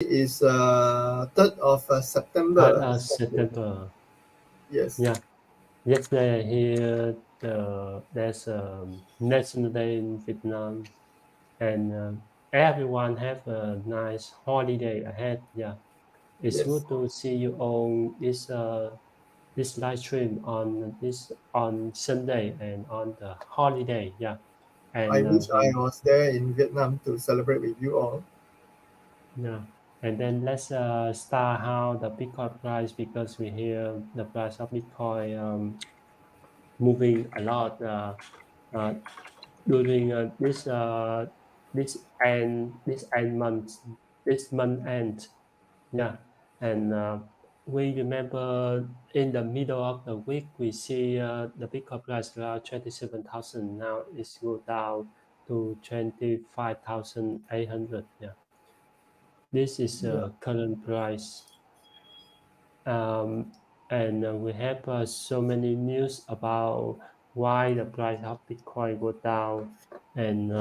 is 3rd of September. September. Yes. Yeah. Yesterday here there's a National Day in Vietnam, and everyone have a nice holiday ahead. Yeah, it's Yes. good to see you on this live stream on Sunday and on the holiday. Yeah, I and wish I was there in Vietnam to celebrate with you all. yeah, and then let's start how the Bitcoin price, because we hear the price of Bitcoin moving a lot uh, during this end month end. Yeah, and we remember in the middle of the week we see the Bitcoin price around 27,000. Now it's go down to 25,800. Yeah, this is Yeah. current price. Um, and we have so many news about why the price of Bitcoin go down, and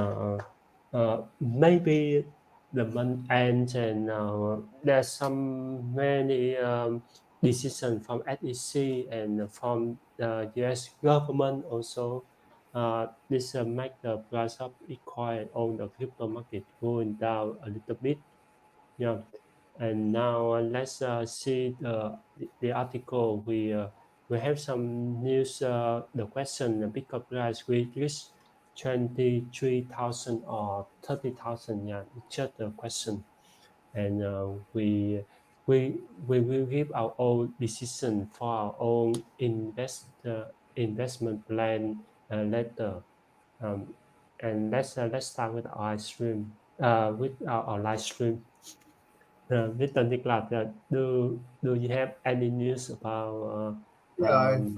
maybe the month ends, and there's some many decisions from SEC and from the U.S. government also. This make the price of Bitcoin on the crypto market going down a little bit. Yeah, and now let's see the article. We have some news. The question: the Bitcoin price will reach 23,000 or 30,000. Yeah, it's just a question, and we will give our own decision for our own investment plan later. Um, and let's start with our live stream. With our live stream. Mr. Nicholas, do you have any news about Yeah, I have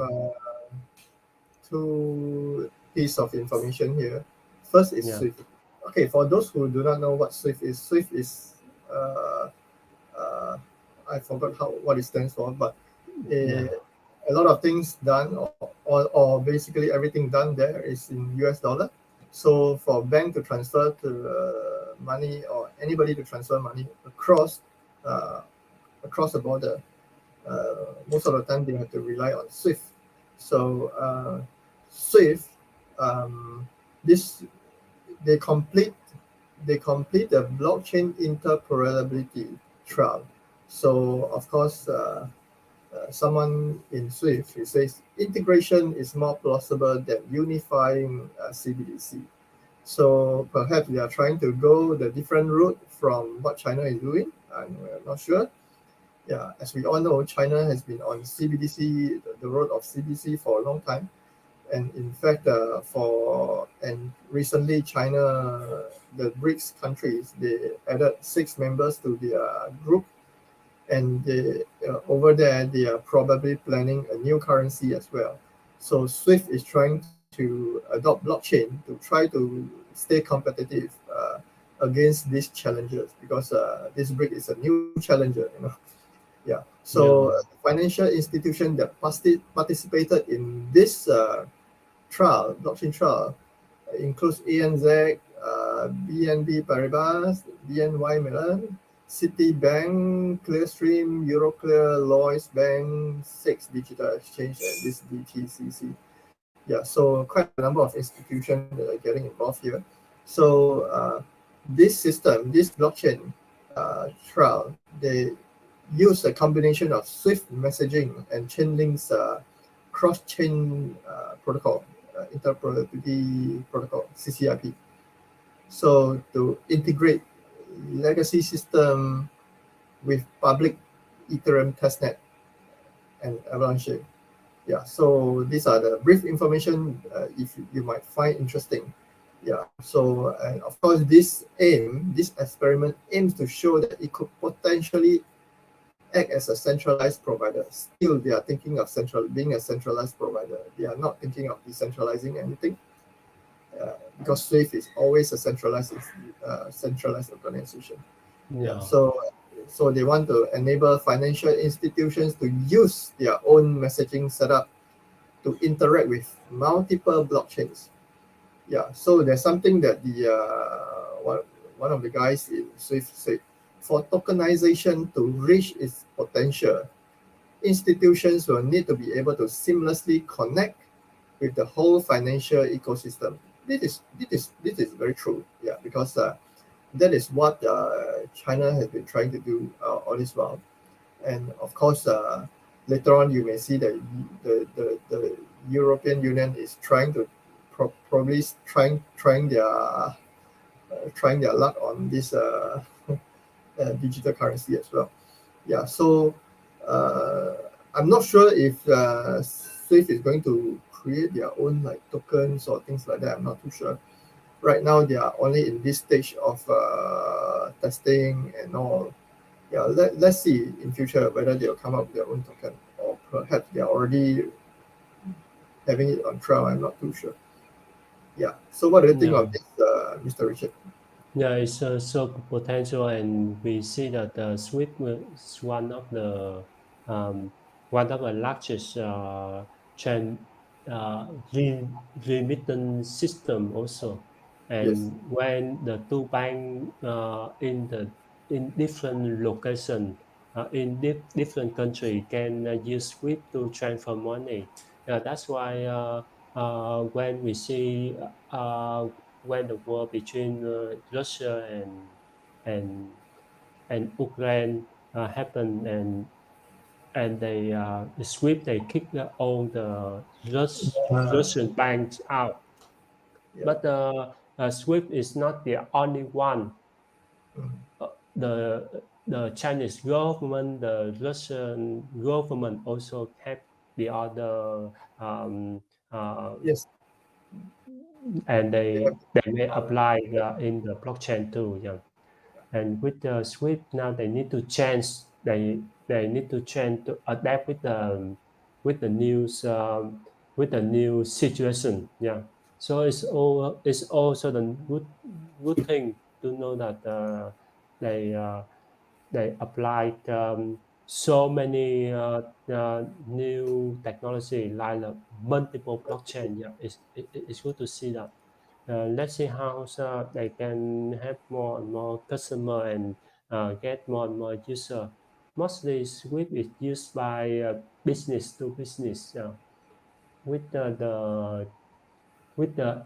two pieces of information here. First is yeah, Swift. Okay, for those who do not know what Swift is uh, uh, I forgot what it stands for, but yeah, a lot of things done, or basically everything done there is in US dollar. So for bank to transfer to money, or anybody to transfer money uh, across the border, most of the time they have to rely on Swift. So Swift, um, this they complete the blockchain interoperability trial. So of course, someone in Swift who says integration is more plausible than unifying CBDC. So perhaps they are trying to go the different route from what China is doing. I'm not sure. Yeah, as we all know, China has been on CBDC, the road of CBDC for a long time. And in fact, recently China, the BRICS countries, they added 6 members to their group, and over there they are probably planning a new currency as well. So Swift is trying to adopt blockchain to try to stay competitive against these challenges, because this BRIC is a new challenger. Yeah. So yeah, financial institution that participated in this blockchain trial, includes ANZ, BNB Paribas, BNY Mellon, Citibank, Clearstream, Euroclear, Lloyds Bank, 6 Digital Exchange, and this DTCC. Yeah, so quite a number of institutions that are getting involved here. So this blockchain trial, they use a combination of Swift messaging and Chainlink's cross-chain protocol, interoperability protocol, CCIP. So to integrate legacy system with public Ethereum testnet and Avalanche. Yeah, so these are the brief information if you might find interesting. Yeah, so and of course this experiment aims to show that it could potentially act as a centralized provider. Still, they are thinking of being a centralized provider. They are not thinking of decentralizing anything, because Swift is always a centralized organization. Yeah, yeah, so they want to enable financial institutions to use their own messaging setup to interact with multiple blockchains. Yeah, so there's something that the one of the guys in Swift said. for tokenization to reach its potential, institutions will need to be able to seamlessly connect with the whole financial ecosystem. This is very true. Yeah, because that is what China has been trying to do all this while. And of course, later on you may see that the European Union is trying to probably trying their luck on this digital currency as well. Yeah, so I'm not sure if SWIFT is going to create their own like tokens or things like that. I'm not too sure. Right now, they are only in this stage of testing and all. Yeah, let's see in future whether they'll come up with their own token or perhaps they are already having it on trial. I'm not too sure. Yeah. So what do you think Yeah. of this, Mr. Richard? Yeah, it's so potential, and we see that SWIFT is um, one of the largest trend remittance system also. Yes. And when the two bank in different location in different country can use SWIFT to transfer money. That's why when we see when the war between Russia and and Ukraine happened, and they sweep, they kick all the Russian banks out. Yeah. But SWIFT is not the only one. Mm. The Chinese government, the Russian government also have the other, um, uh, Yes. and They have. they may apply in the blockchain too. Yeah. And with the Swift now, they need to change. They need to change to adapt with the news with the new situation. Yeah. So it's also the good thing to know that they uh, they applied so many new technology like multiple blockchain. Yeah, it's good to see that. Let's see how they can have more and more customer and get more and more user. Mostly Swift is used by business to business. With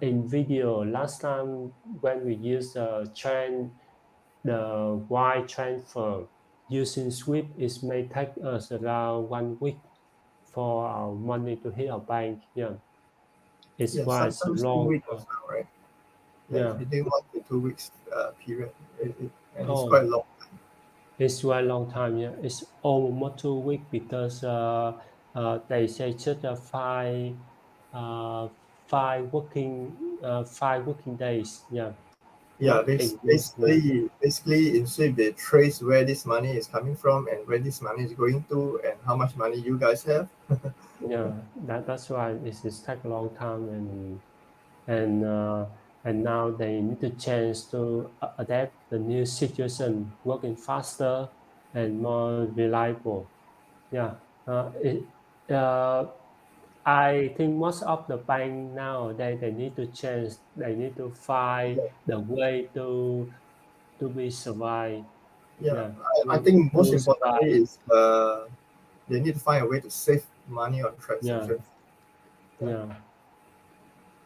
in video last time when we use the wire transfer using Swift, it may take us around 1 week for our money to hit our bank. Yeah, it's Yeah. quite a Sometimes 2 weeks long. as well, right? Yeah. Yeah. Within 1 to 2 weeks period, and it's quite Oh, long. it's quite a long time. Yeah, it's almost 2 weeks because they say just uh, five working days. Yeah, Yeah, not a week. Yeah, basically in Swift they trace where this money is coming from and where this money is going to and how much money you guys have. yeah. That's why it's take a long time, and uh, and now they need to change to adapt the new situation, working faster and more reliable. Yeah, uh, I think most of the bank now they need to change. They need to find Yeah, the way to be survive. yeah. Yeah, I think most to survive. importantly is they need to find a way to save money on Yeah, transactions. Yeah, yeah.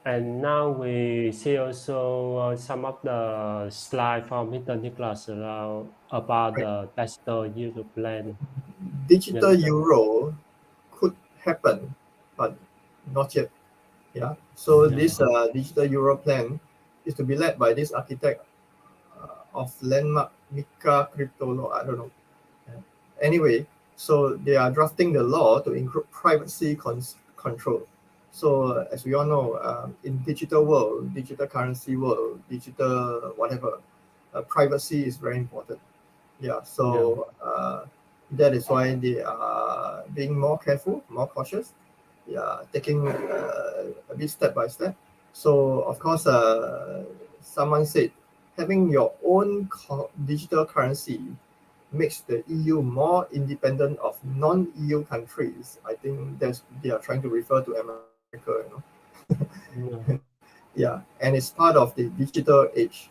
And now we see also some of the slide from Mr. Nicholas about right. the digital euro plan. Yeah, Digital euro could happen, but not yet. Yeah. So yeah, this digital euro plan is to be led by this architect of landmark Mika crypto law. I don't know. Yeah. Anyway, so they are drafting the law to include privacy control. So as we all know, in digital world, digital currency world, digital whatever, privacy is very important. Yeah. yeah, So that is why they are being more careful, more cautious. Yeah, taking a bit step by step. So of course, someone said having your own digital currency makes the EU more independent of non-EU countries. I think that's they are trying to refer to America, yeah, Yeah, and it's part of the digital age.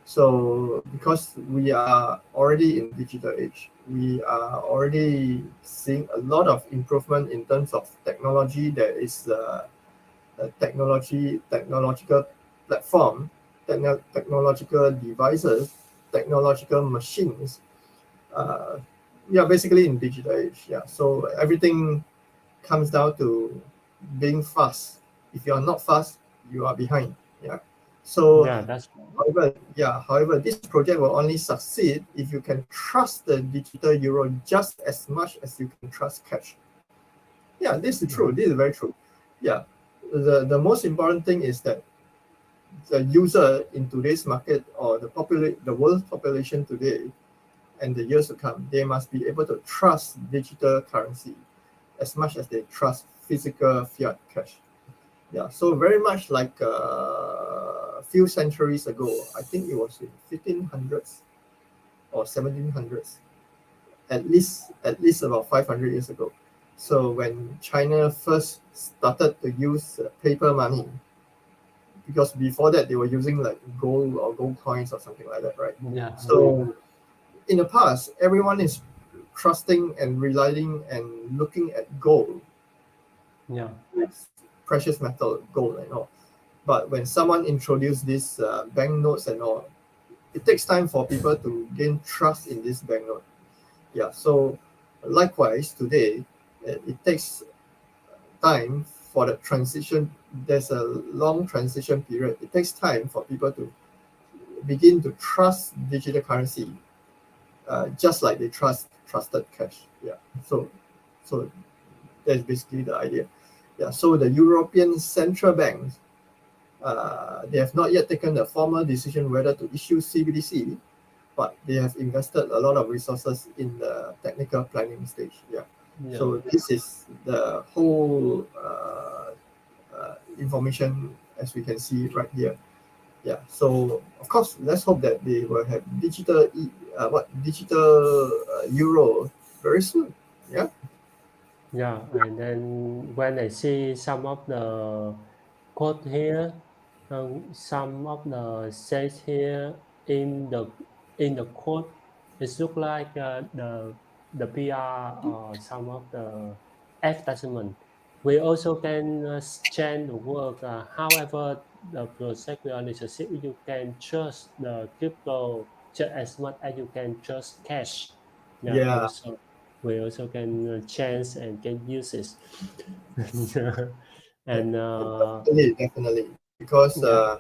So because we are already in digital age, we are already seeing a lot of improvement in terms of technology. There is a technological platform, technological devices, technological machines. Uh, yeah, basically in digital age. Yeah, so everything comes down to being fast. If you are not fast, you are behind. Yeah. So, Yeah, that's however, this project will only succeed if you can trust the digital euro just as much as you can trust cash. Yeah, this is yeah, true. This is very true. Yeah. The most important thing is that the user in today's market, or the world population today and the years to come, they must be able to trust digital currency as much as they trust physical fiat cash. Yeah, so very much like a few centuries ago, I think it was in 1500s or 1700s, at least about 500 years ago. So when China first started to use paper money, because before that they were using like gold or gold coins or something like that, right? yeah, So in the past, everyone is trusting and relying and looking at gold, yeah, precious metal, gold and all. But when someone introduced these banknotes and all, it takes time for people to gain trust in this banknote. Yeah. So likewise, today, it takes time for the transition. There's a long transition period. It takes time for people to begin to trust digital currency, just like they trusted cash. Yeah. So that's basically the idea. Yeah. So the European Central Bank, they have not yet taken the formal decision whether to issue CBDC, but they have invested a lot of resources in the technical planning stage. Yeah. yeah. So this is the whole information as we can see right here. Yeah. So of course, let's hope that they will have digital euro very soon. Yeah. Yeah, and then when I see some of the code here, some of the says here in the code, it look like the PR or some of the advertisement. We also can change the work. However, the project we only succeed, you can trust the crypto just as much as you can trust cash. Yeah, Yeah. also we also can change and can use it. Yeah. And Definitely. Because yeah,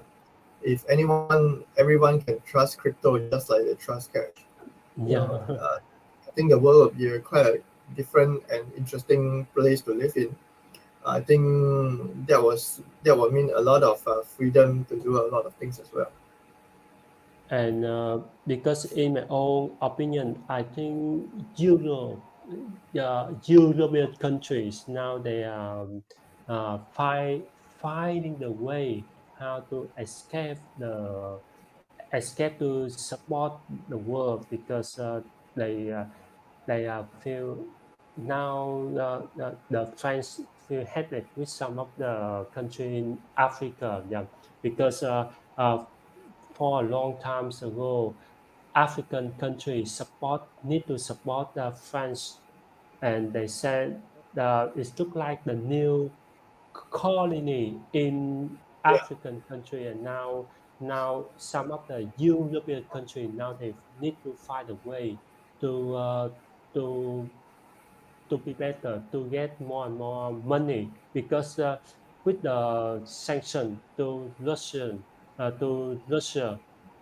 if everyone can trust crypto just like they trust cash. You yeah, know, I think the world will be quite a different and interesting place to live in. I think that will mean a lot of freedom to do a lot of things as well. and because in my own opinion, I think Europe, European countries now they are finding the way how to escape to support the world because they feel now the French feel hated with some of the country in Africa, yeah, because for a long time ago, African countries need to support the French, and they said it looked like the new colony in Yeah. African country, and now some of the European country now they need to find a way to to be better to get more and more money because with the sanction to Russia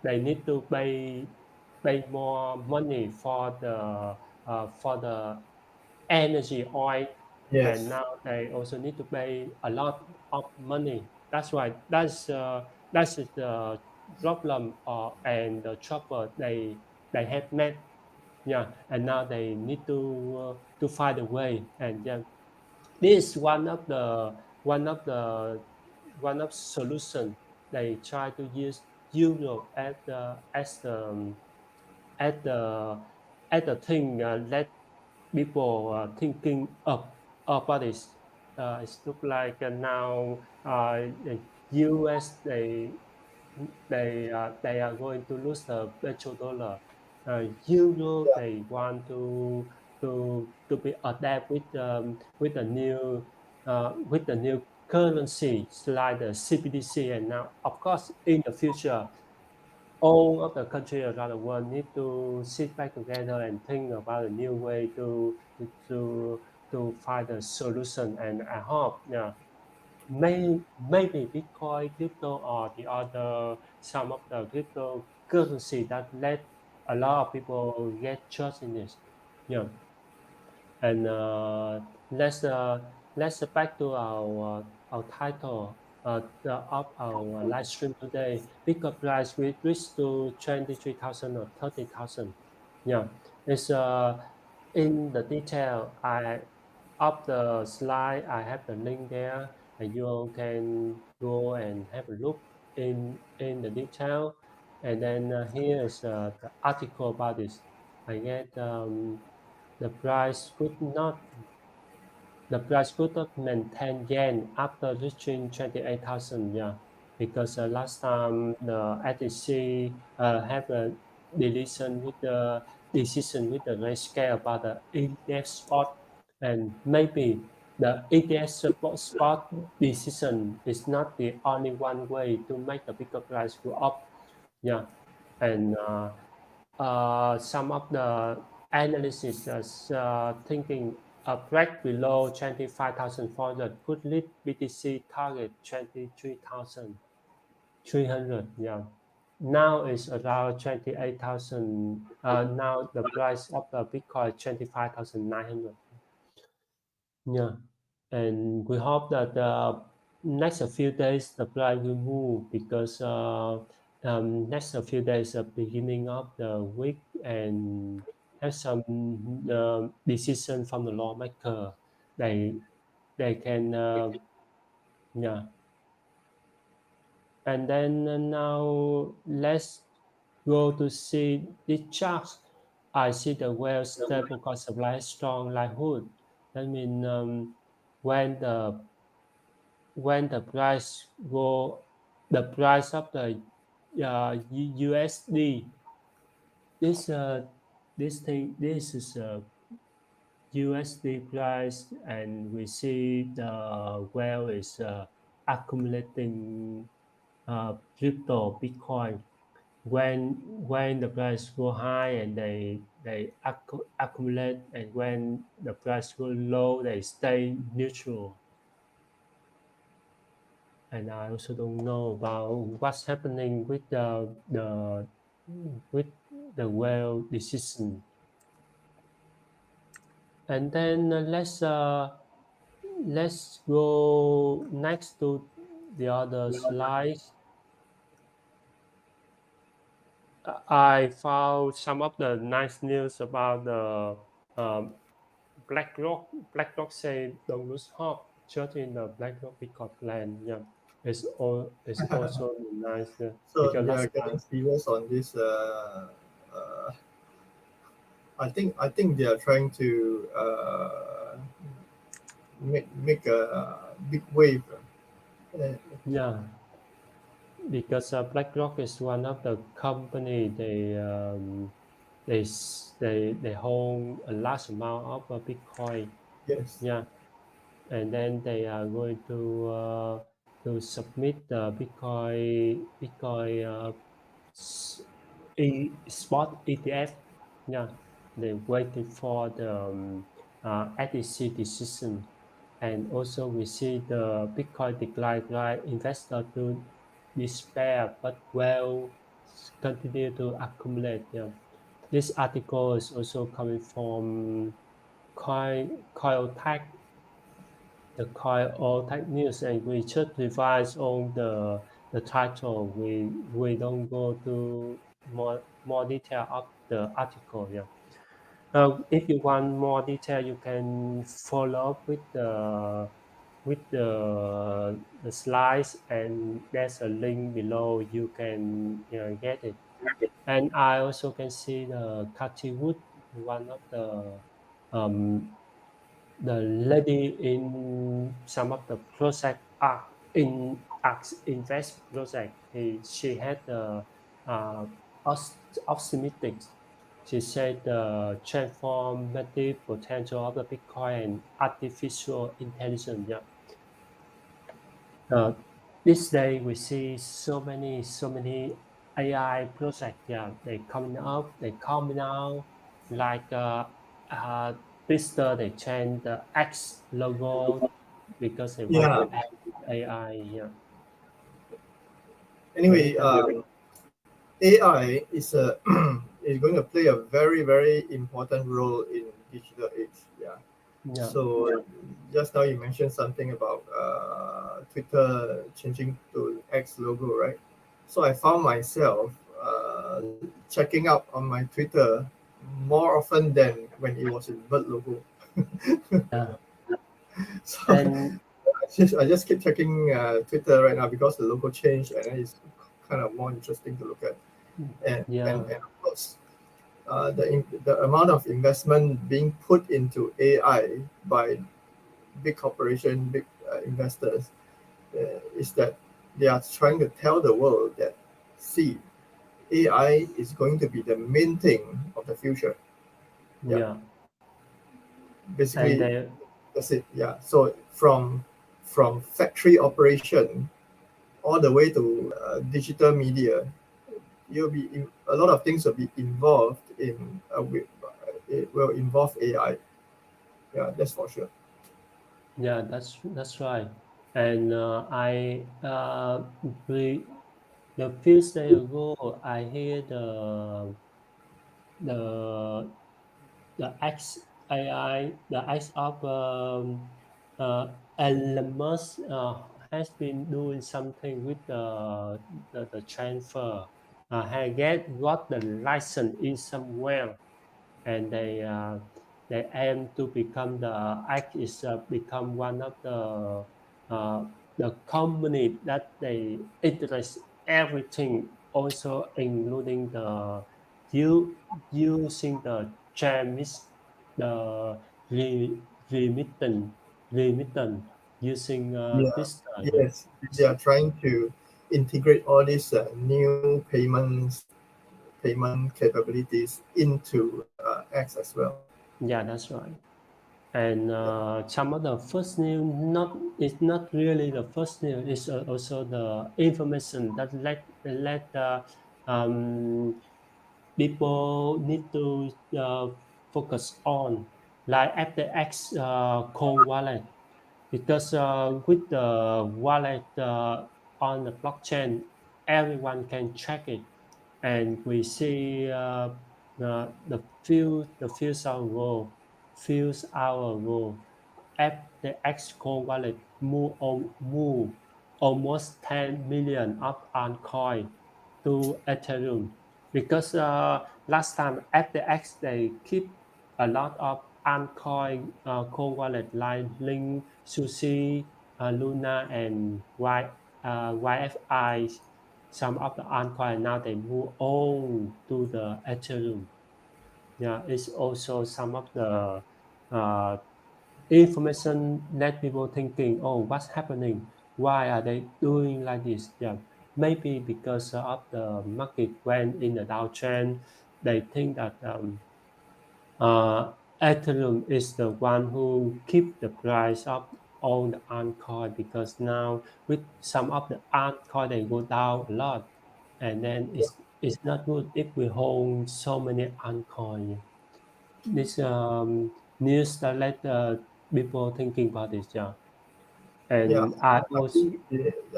they need to pay more money for the energy oil, and Yes. now they also need to pay a lot of money. That's why that is the problem and the trouble they have met. Yeah, and now they need to find a way, and yeah, this is one of the one of solution. They try to use Europe as the thing let people thinking about this. It look like now the US they are going to lose the petrodollar. Euro Yeah, they want to be adapt with the new currency like the CBDC, and now of course in the future all of the countries around the world need to sit back together and think about a new way to find a solution. And I hope, yeah, maybe Bitcoin, crypto, or the other some of the cryptocurrency that let a lot of people get trust in this. Yeah, and let's back to our title of our live stream today. Bitcoin price will reach to 23,000 or 30,000. Yeah, it's in the detail. I Up the slide. I have the link there, and you can go and have a look in the detail. And then here is the article about this. I get the price could not the price could not maintain yen after reaching 28,000. Yeah, because last time the SEC have a decision with the rate scale about the ETF spot, and maybe the ETF spot decision is not the only one way to make the bigger price go up. Yeah, and some of the analysts is thinking a break below 25,400 could lead BTC target 23,300. Yeah. Now it's around 28,000. Now the price of the Bitcoin 25,900. Yeah, and we hope that next a few days the price will move because next a few days the beginning of the week and have some decision from the lawmaker. They they can yeah, and then now let's go to see the charts. I see the well stable cost supply strong livelihood. That means when the price go the price of the USD this this is a USD price, and we see the well is accumulating crypto Bitcoin when the price go high and they accumulate, and when the price go low they stay neutral. And I also don't know about what's happening with the whale decision. And then let's go next to the other slides. I found some of the nice news about the um, BlackRock. BlackRock say don't lose hope. Just in the BlackRock Bitcoin plan. Yeah, it's also nice so because they are last getting time. serious on this. I think they are trying to make a big wave. Uh, Yeah, because BlackRock is one of the company they hold a large amount of Bitcoin. yes, Yeah, and then they are going to submit the Bitcoin s- spot ETF. Yeah, they waited for the SEC decision, and also we see the Bitcoin decline, right? Investor to despair, but will continue to accumulate. Yeah. This article is also coming from Coil the Coil Tech News, and we just revise on the title. We don't go to more detail of the article. Yeah. If you want more detail, you can follow up with the slides, and there's a link below. You can get it. And I also can see the Cathy Wood, one of um, the lady in some of the project art. in Ax Invest project, she had the uh, optimistic. She said the transformative potential of the Bitcoin and artificial intelligence. Yeah. Uh, this day we see so many AI projects. Yeah, they coming out like Twitter. They change the X logo because they want Yeah. to add AI. Yeah. What do you Anyway, think? AI is a is going to play a very very important role in digital age. Yeah. Yeah, So just now you mentioned something about Twitter changing to X logo, right? So I found myself checking up on my Twitter more often than when it was in bird logo. yeah, So and I just keep checking Twitter right now because the logo changed and it's kind of more interesting to look at. And yeah, of course, the amount of investment being put into AI by big corporation, big investors, is that they are trying to tell the world that, see, AI is going to be the main thing of the future. Yeah, yeah, and basically they that's it. Yeah, so from factory operation all the way to digital media, a lot of things will be involved in it will involve AI. Yeah, that's for sure. yeah, that's right. And we the few days ago I hear the the X of Elon Musk has been doing something with the transfer. I get got the license in somewhere, and they aim to become the X is become one of the company that they interest everything, also including the you using the Chinese the re, remittance remittance using Yeah, Twitter. Yeah, yes, they are trying to integrate all these new payment capabilities into X as well. yeah, that's right. And Yeah, some of the first news, not it's not really the first news. It's also the information that let um, people need to focus on, like FTX cold wallet, because with the wallet on the blockchain, everyone can check it, and we see few hours ago, FTX Cold Wallet move almost 10 million of altcoin to Ethereum, because last time FTX they keep a lot of altcoin cold wallet like Link, Sushi, Luna, and YFI. Some of the altcoin now they move on to the Ethereum. Yeah, it's also some of the uh, information that people thinking, oh, what's happening? Why are they doing like this? Yeah, maybe because of the market went in the downtrend. They think that uh, Ethereum is the one who keep the price of all the altcoin, because now with some of the altcoin they go down a lot, and then it's not good if we hold so many altcoin. This news that let people thinking about this, yeah. yeah. And I also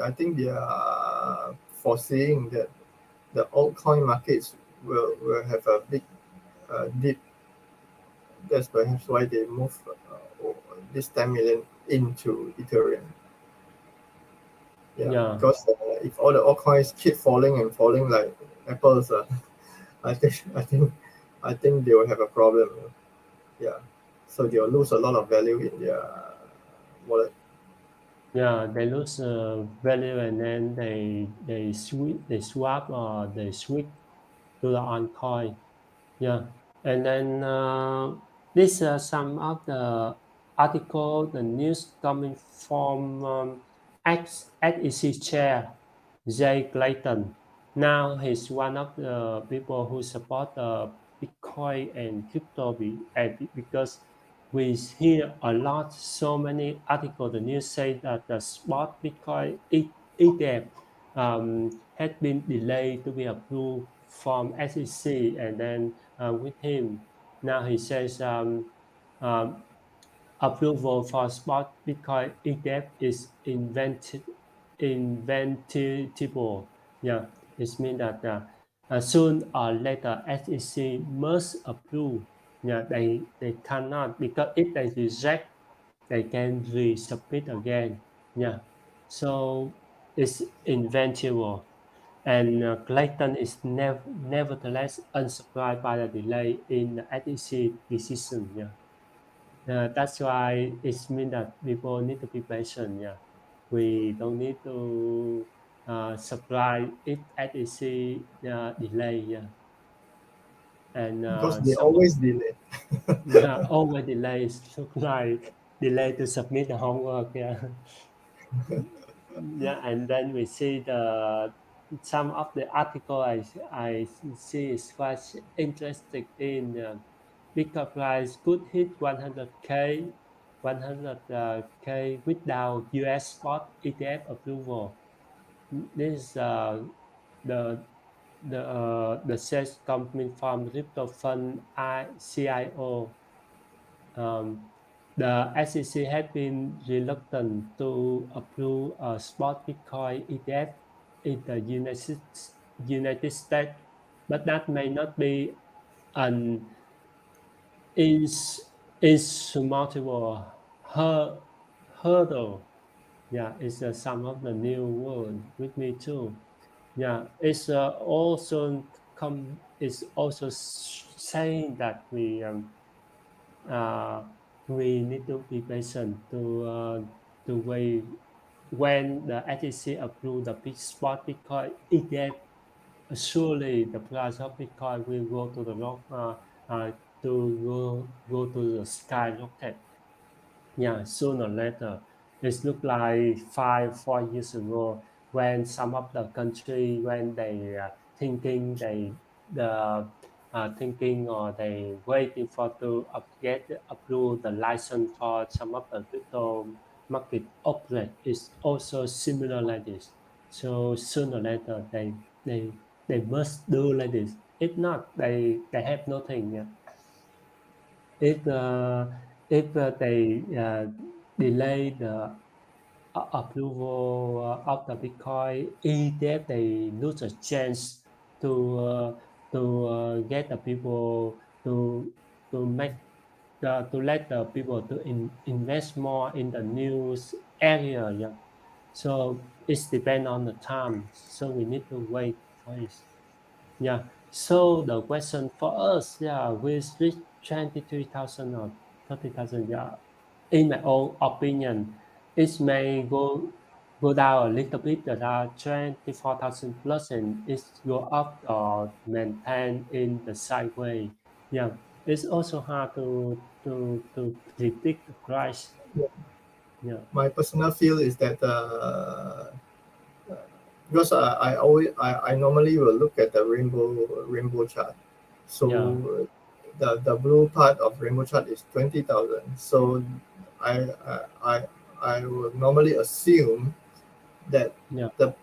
I think they are foreseeing that the altcoin markets will have a big dip. That's perhaps why they move this 10 million into Ethereum. Yeah, yeah, because if all the altcoins keep falling and falling like apples, I think I think I think they will have a problem. Yeah, so they will lose a lot of value in their wallet. yeah, they lose value, and then they swap or they switch to the on coin. Yeah, and then this some of the article, the news coming from ex-SEC chair Jay Clayton. Now he's one of the people who support Bitcoin and crypto because we hear a lot, so many articles. The news say that the spot Bitcoin ETF had been delayed to be approved from SEC, and then with him now he says um, approval for spot Bitcoin ETF is inventable. Yeah, it means that soon or later SEC must approve. Yeah, they cannot, because if they reject, they can resubmit again. Yeah, so it's inventable. And Clayton is nevertheless unsurprised by the delay in the SEC decision. Yeah. That's why it means that people need to be patient. Yeah, we don't need to supply it at the delay. Yeah, and because they some of always delay. over delays look like delay to submit the homework. Yeah, yeah, and then we see the some of the article I see is quite interesting in Bitcoin price could hit 100k without US spot ETF approval. This is the the sales coming from crypto fund CIO. Um, the SEC had been reluctant to approve a spot Bitcoin ETF in the United States, but that may not be an insurmountable hurdle. Yeah, it's some of the new word with me too. Yeah, it's also it's also saying that uh, we need to be patient to wait when the SEC approve the big spot Bitcoin ETF. Surely the price of Bitcoin will go to the uh, go to the skyrocket. Yeah, sooner or later. It looked like 4 years ago when some of the country when they the thinking or they waiting for to get approve the license for some of the crypto market operate is also similar like this. So sooner or later they must do like this. If not, they have nothing. Yeah. If they delay the approval of the Bitcoin ETF, they lose a chance to get the people to let the people to invest more in the news area. Yeah. So it's depend on the time. So we need to wait for it. Yeah. So the question for us, yeah, with reach 23,000 or 30,000, yeah, in my own opinion, it may go down a little bit, that are 24,000 plus, and it go up or maintain in the sideways. Yeah, it's also hard to predict the price. Yeah, My personal feel is that because I normally will look at the rainbow chart. yeah, So the blue part of rainbow chart is 20,000. So I I I I will normally assume that yeah, the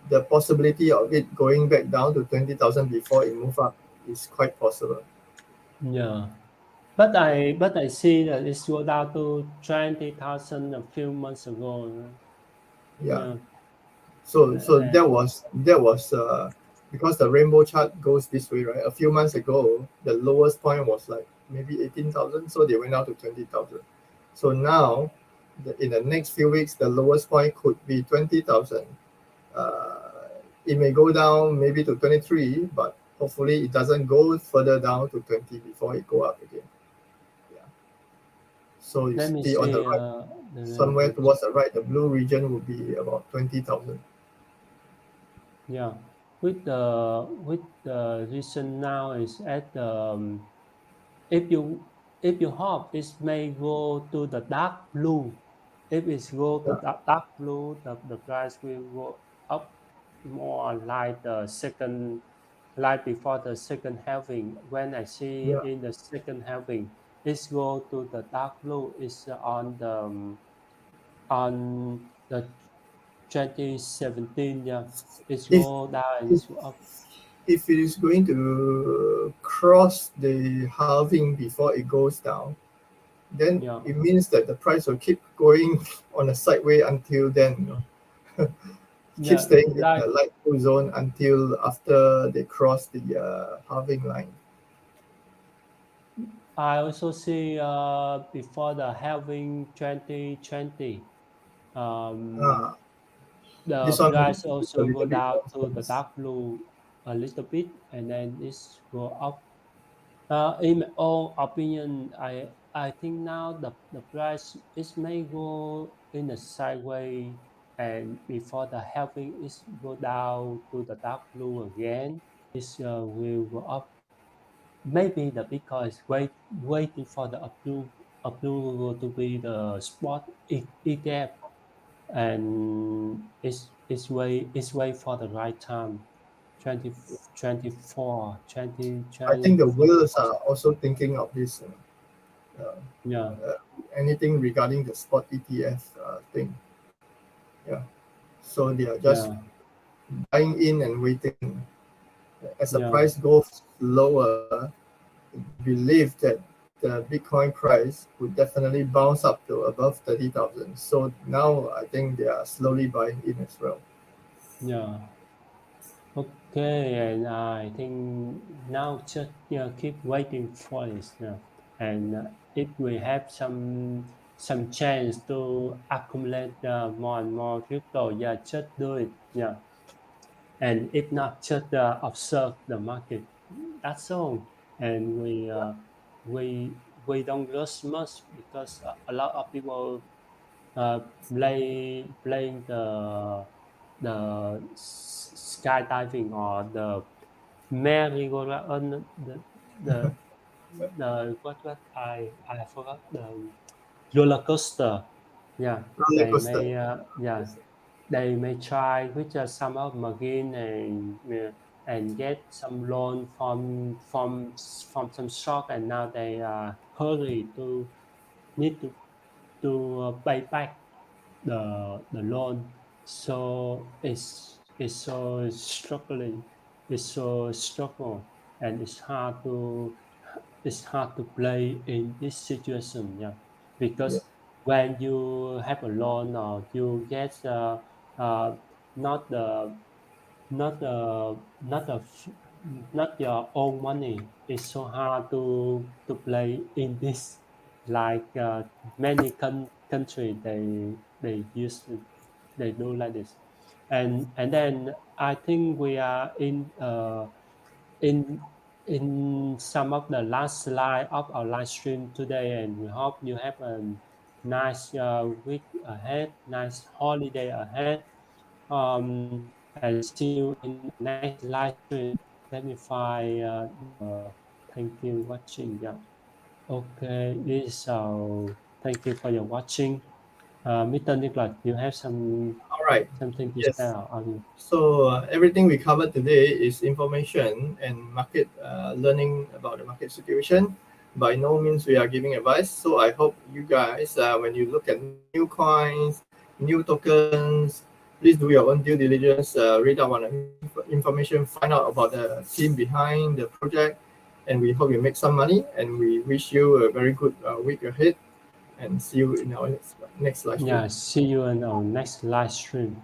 the possibility of it going back down to 20,000 before it move up is quite possible. yeah. But I see that it's go down to 20,000 a few months ago. Yeah. Yeah, So uh, that was because the rainbow chart goes this way, right? A few months ago, the lowest point was like maybe 18,000, so they went down to 20,000. So now, in the next few weeks, the lowest point could be 20,000. It may go down maybe to 23, but hopefully it doesn't go further down to 20 before it go up again. Yeah. So you let me see on the see right, the somewhere rainbow. towards the right, the blue region will be about 20,000. Yeah, with the reason now is at if you hope it may go to the dark blue. if it's go to Yeah, dark blue, the price will go up more like the second, like before the second halving. When I see yeah. in the second halving, it's go to the dark blue. It's on the 2017. Yeah, it's If go down and if it's go up. if it is going to cross the halving before it goes down, then Yeah, it means that the price will keep going on a sideway until then. Keep yeah, staying in like the light blue zone until after they cross the halving line. I also see before the halving 2020. Um, Ah, the this one price is a also go little bit down more to the sense. dark blue a little bit and then it's go up. In my own opinion, I think now the price is may go in a sideways and before the halving is go down to the dark blue again, it will go up. Maybe the Bitcoin is waiting for the approval to be the spot ETF and it's wait for the right time 2024 I think the 2024 whales are also thinking of this. Uh, yeah uh, Anything regarding the spot ETF thing. Yeah. So they are just yeah buying in and waiting. As the yeah price goes lower, believe that the Bitcoin price would definitely bounce up to above 30,000. So now I think they are slowly buying in as well. yeah okay and I think now just keep waiting for it and if we have some chance to accumulate more and more crypto just do it and if not just observe the market that's all and we don't rush much because a lot of people playing skydiving or the merry-go-round the the what I forgot the roller coaster yeah Roller they coaster. may Yes. they may try with some of margin and get some loan from some shop and now they hurry to need to pay back the loan so it's so struggling it's so struggle and it's hard to play in this situation Yeah. because when you have a loan or you get uh, not the not the not the f- not your own money it's so hard to play in this like many country they use they do like this and then I think we are in in some of the last slide of our live stream today and we hope you have a nice week ahead nice holiday ahead and see you in the next live stream let me find the thank you watching okay this is thank you for your watching Mr. Nicholas you have All right. something to Yes. share on you So everything we covered today is information and market learning about the market situation. By no means we are giving advice. So I hope you guys, when you look at new coins, new tokens, please do your own due diligence. Read up on the information, find out about the team behind the project, and we hope you make some money. And we wish you a very good week ahead. And see you in our next live stream. yeah see you in our next live stream